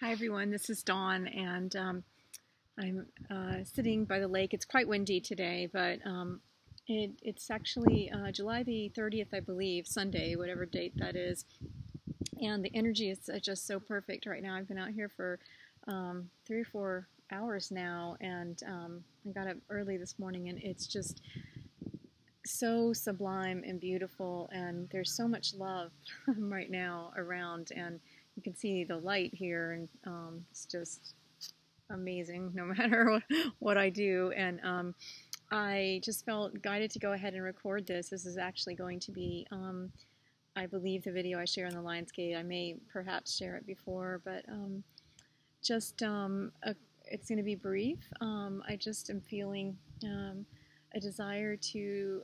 Hi everyone, this is Dawn, and I'm sitting by the lake. It's quite windy today, but it's actually July the 30th, I believe, Sunday, whatever date that is, and the energy is just so perfect right now. I've been out here for 3 or 4 hours now, and I got up early this morning, and it's just so sublime and beautiful, and there's so much love right now around, and you can see the light here, and it's just amazing no matter what I do. And I just felt guided to go ahead and record this. This is actually going to be, I believe, the video I share on the Lion's Gate. I may perhaps share it before, but it's going to be brief. I just am feeling a desire to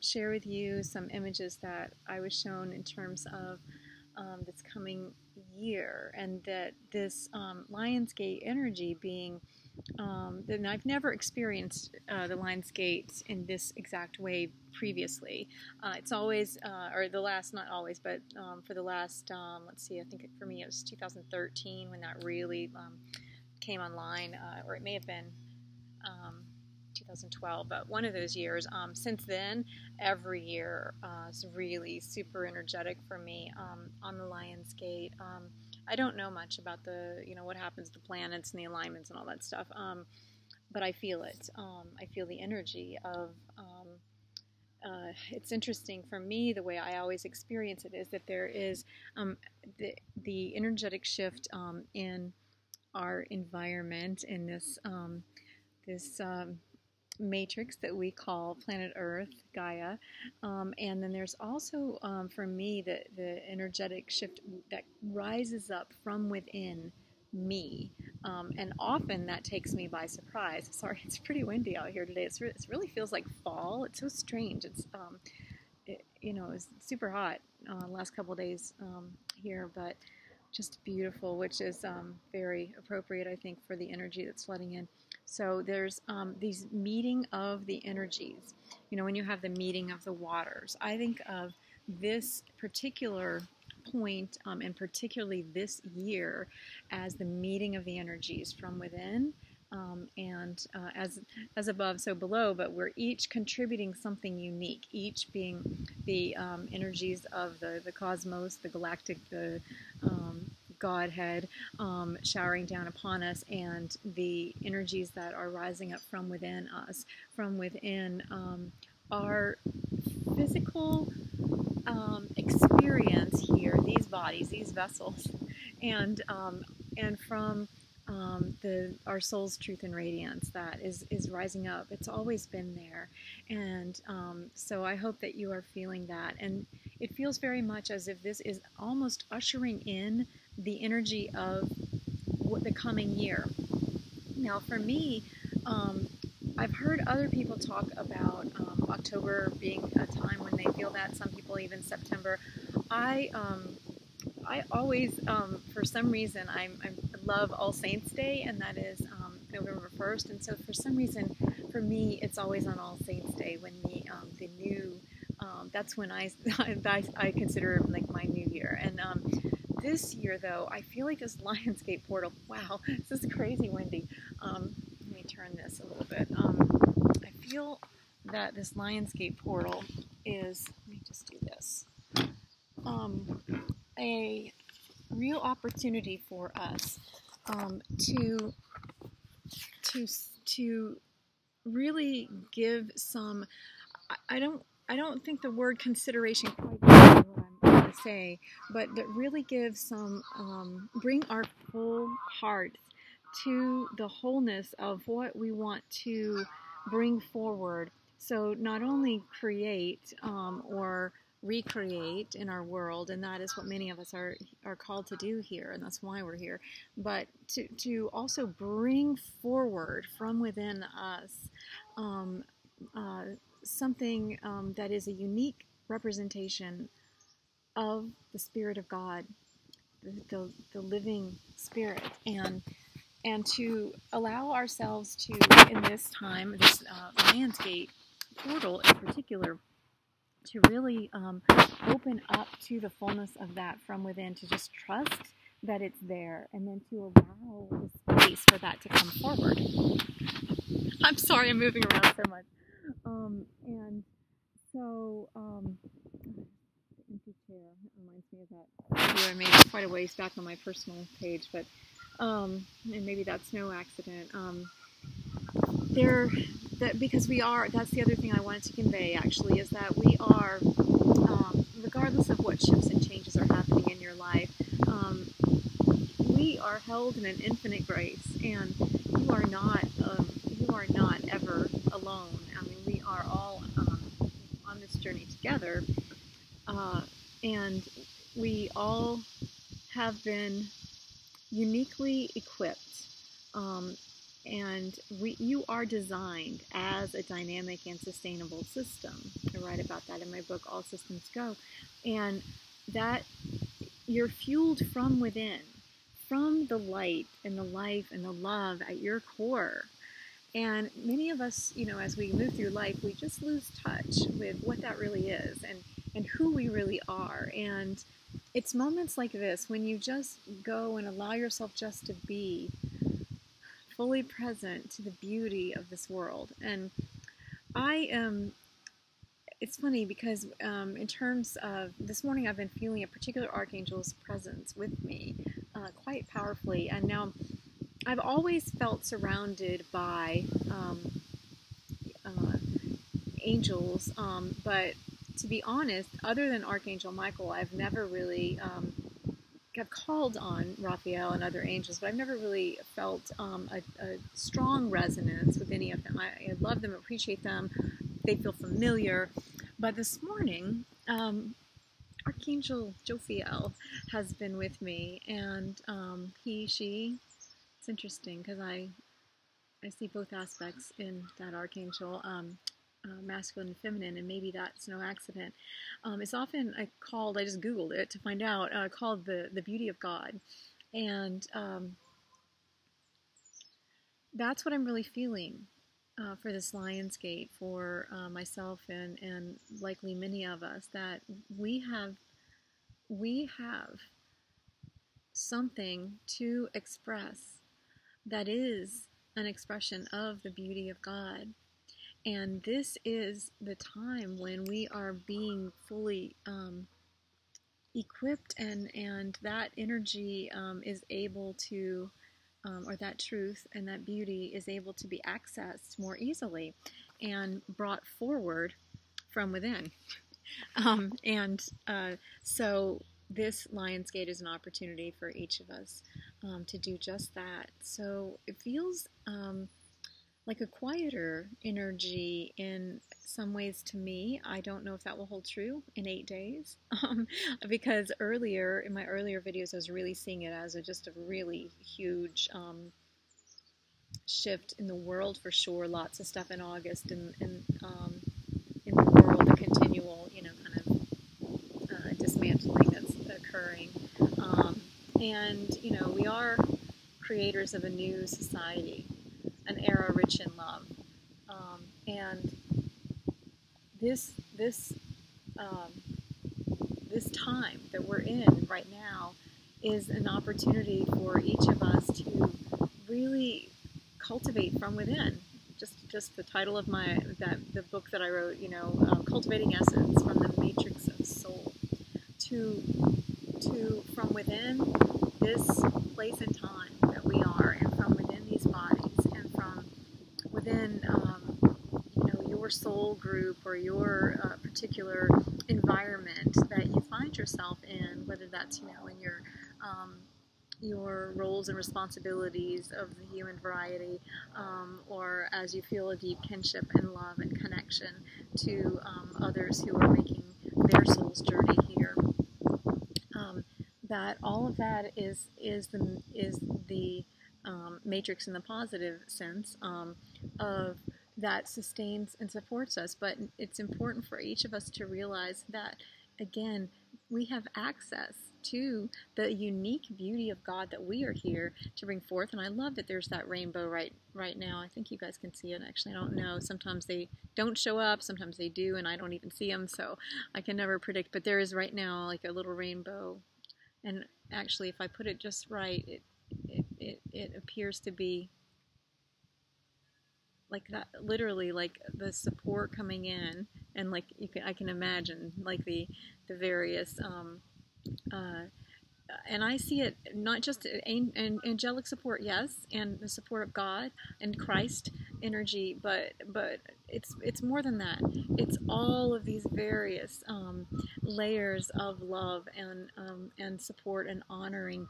share with you some images that I was shown in terms of this coming year, and that this Lion's Gate energy being, and I've never experienced the Lion's Gate in this exact way previously. It's always, or the last, not always, but for the last, let's see, I think for me it was 2013 when that really came online, or it may have been 2012, but one of those years. Since then, every year is really super energetic for me on the Lion's Gate. I don't know much about what happens to the planets and the alignments and all that stuff, but I feel it. I feel the energy of. It's interesting for me. The way I always experience it is that there is the energetic shift in our environment, in this matrix that we call planet Earth, Gaia, and then there's also, for me, the energetic shift that rises up from within me, and often that takes me by surprise. Sorry, it's pretty windy out here today. It really feels like fall. It's so strange. It's it's super hot the last couple of days here, but just beautiful, which is very appropriate, I think, for the energy that's flooding in. So there's these meeting of the energies. When you have the meeting of the waters, I think of this particular point, and particularly this year, as the meeting of the energies from within, and as above, so below. But we're each contributing something unique, each being the energies of the cosmos, the galactic, the Godhead, showering down upon us, and the energies that are rising up from within us, from within our physical experience here, these bodies, these vessels, and from our soul's truth and radiance that is rising up. It's always been there, and so I hope that you are feeling that, and it feels very much as if this is almost ushering in the energy of the coming year. Now, for me, I've heard other people talk about October being a time when they feel that. Some people even September. I always, for some reason, I love All Saints Day, and that is November 1st. And so, for some reason, for me, it's always on All Saints Day when the new. That's when I consider like my new year. And this year, though, I feel like this Lion's Gate portal. Wow, this is crazy windy. Let me turn this a little bit. I feel that this Lion's Gate portal is. Let me just do this. A real opportunity for us to really give some. I don't think the word consideration quite is what I'm going to say, but that really give some, bring our full heart to the wholeness of what we want to bring forward. So not only create or recreate in our world, and that is what many of us are called to do here, and that's why we're here, but to also bring forward from within us something that is a unique representation of the Spirit of God, the living Spirit, and to allow ourselves to, in this time, this Lion's Gate portal in particular, to really open up to the fullness of that from within, to just trust that it's there, and then to allow the space for that to come forward. I'm sorry, I'm moving around so much. And so, empty chair, that reminds me of that video I made quite a ways back on my personal page, but, and maybe that's no accident. Because we are, that's the other thing I wanted to convey actually, is that we are, regardless of what shifts and changes are happening in your life, we are held in an infinite grace, and you are not ever alone. I mean, we are all on this journey together, and we all have been uniquely equipped, and you are designed as a dynamic and sustainable system. I write about that in my book, All Systems Go, and that you're fueled from within, from the light and the life and the love at your core. And many of us, as we move through life, we just lose touch with what that really is, and who we really are. And it's moments like this when you just go and allow yourself just to be fully present to the beauty of this world. And it's funny because in terms of this morning, I've been feeling a particular archangel's presence with me quite powerfully. And now I've always felt surrounded by angels, but to be honest, other than Archangel Michael, I've never really, I've called on Raphael and other angels, but I've never really felt a strong resonance with any of them. I love them, appreciate them, they feel familiar. But this morning, Archangel Jophiel has been with me, and she, it's interesting because I see both aspects in that archangel, masculine and feminine, and maybe that's no accident. It's often I just Googled it to find out, called the beauty of God. And that's what I'm really feeling for this Lionsgate, for myself and likely many of us, that we have something to express that is an expression of the beauty of God. And this is the time when we are being fully equipped, and that energy is able to, or that truth and that beauty is able to be accessed more easily and brought forward from within. So this Lionsgate is an opportunity for each of us to do just that. So it feels like a quieter energy in some ways to me. I don't know if that will hold true in 8 days, because in my earlier videos, I was really seeing it as just a really huge shift in the world for sure. Lots of stuff in August and in the world, the continual, kind of dismantling that's occurring. And we are creators of a new society, an era rich in love, and this time that we're in right now is an opportunity for each of us to really cultivate from within. Just the title of the book that I wrote, Cultivating Essence from the Matrix of Soul, to from within this place and time that we are, and from within these bodies, and from within your soul group or your particular environment that you find yourself in, whether that's in your roles and responsibilities of the human variety, or as you feel a deep kinship and love and connection to others who are making their soul's journey here. That all of that is the matrix in the positive sense of that sustains and supports us. But it's important for each of us to realize that, again, we have access to the unique beauty of God that we are here to bring forth. And I love that there's that rainbow right now. I think you guys can see it. Actually, I don't know. Sometimes they don't show up. Sometimes they do, and I don't even see them. So I can never predict. But there is right now like a little rainbow. And actually, if I put it just right, it appears to be like that, literally like the support coming in, and like I can imagine like the various uh, and I see it not just angelic support, yes, and the support of God and Christ energy, but it's more than that. It's all of these various layers of love and support and honoring.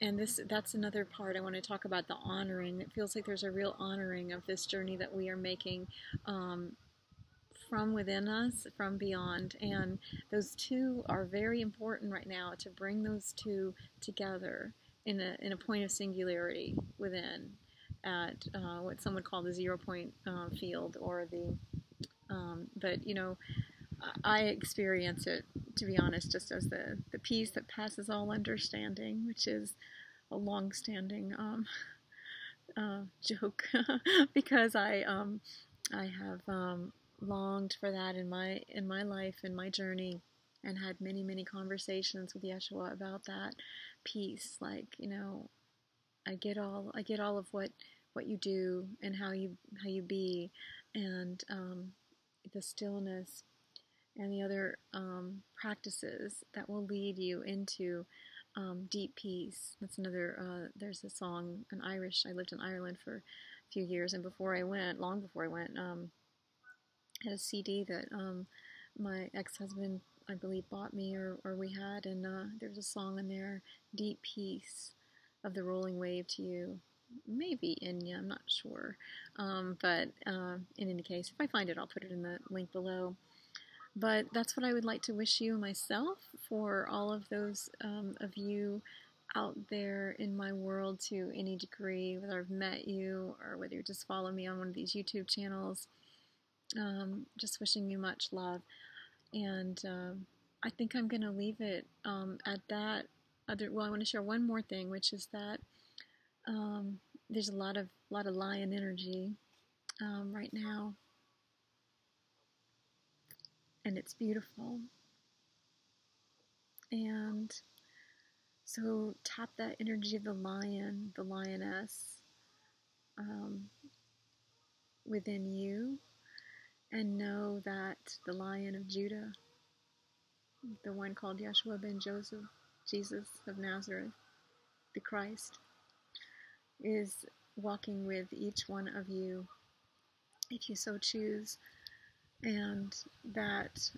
And that's another part I want to talk about, the honoring. It feels like there's a real honoring of this journey that we are making, um, from within us, from beyond. And those two are very important right now, to bring those two together in a point of singularity within, at what some would call the 0 point field, or the but I experience it, to be honest, just as the peace that passes all understanding, which is a long-standing joke because I have longed for that in my life, in my journey, and had many conversations with Yeshua about that peace. Like, I get all of what you do, and how you be, and the stillness and the other practices that will lead you into deep peace. That's another, there's a song in Irish. I lived in Ireland for a few years, and long before I went, I had a CD that my ex-husband, I believe, bought me, or we had, and there was a song in there, Deep Peace of the Rolling Wave to You. Maybe Inya, I'm not sure. But in any case, if I find it, I'll put it in the link below. But that's what I would like to wish you myself, for all of those of you out there in my world to any degree, whether I've met you or whether you just follow me on one of these YouTube channels. Just wishing you much love. And I think I'm going to leave it at that. Well, I want to share one more thing, which is that there's a lot of lion energy right now. And it's beautiful. And so tap that energy of the lion, the lioness within you, and know that the Lion of Judah, the one called Yeshua ben Joseph, Jesus of Nazareth, the Christ, is walking with each one of you, if you so choose, and that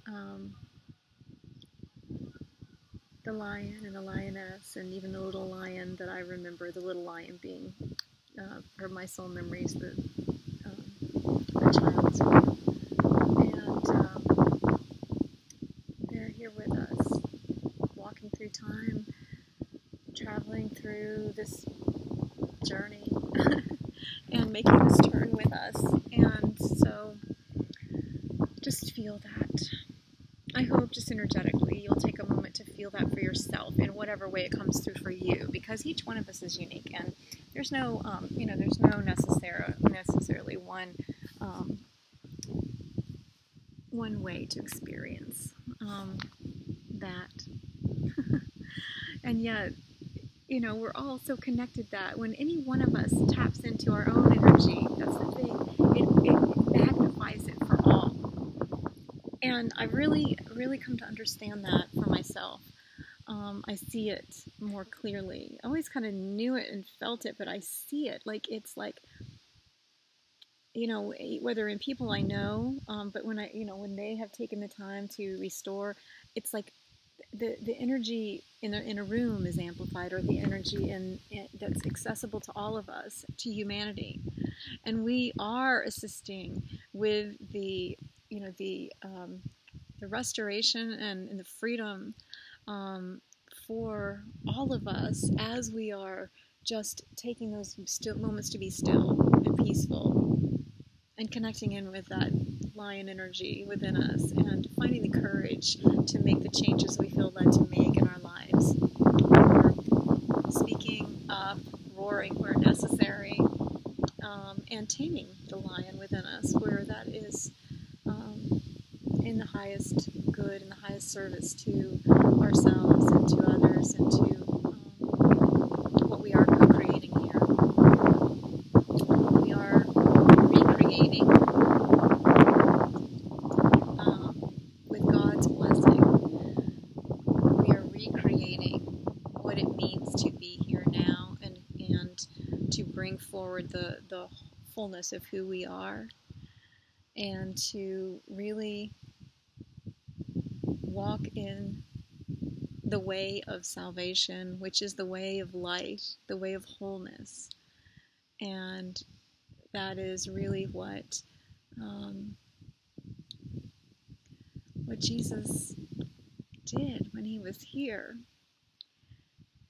the lion and the lioness, and even the little lion that I remember, the little lion being, from my soul memories, the child, and they're here with us, walking through time, traveling through this journey, and making this turn with us. And so just feel that. I hope just energetically you'll take a moment to feel that for yourself in whatever way it comes through for you, because each one of us is unique, and there's no there's no necessarily one way to experience that. And yet, we're all so connected that when any one of us taps into our own energy, that's the thing, it magnifies it for all. And I really come to understand that for myself. I see it more clearly. I always kind of knew it and felt it, but I see it. Like, it's like, whether in people I know, but when they have taken the time to restore, it's like the energy in a room is amplified, or the energy that's accessible to all of us, to humanity, and we are assisting with the restoration and the freedom for all of us, as we are just taking those moments to be still and peaceful, and connecting in with that lion energy within us, and finding the courage to make the changes we feel led to make in our lives, or speaking up, roaring where necessary, and taming the lion within us, where that is in the highest good and the highest service to ourselves and to others, and to it means to be here now and to bring forward the fullness of who we are, and to really walk in the way of salvation, which is the way of life, the way of wholeness. And that is really what Jesus did when he was here,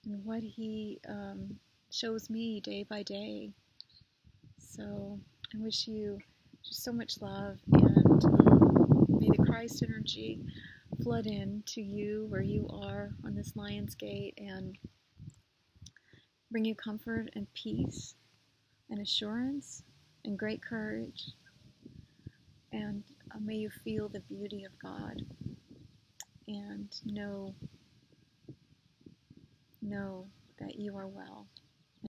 and what he shows me day by day. So I wish you just so much love, and may the Christ energy flood in to you where you are on this Lion's Gate and bring you comfort and peace and assurance and great courage. And may you feel the beauty of God and know that you are well.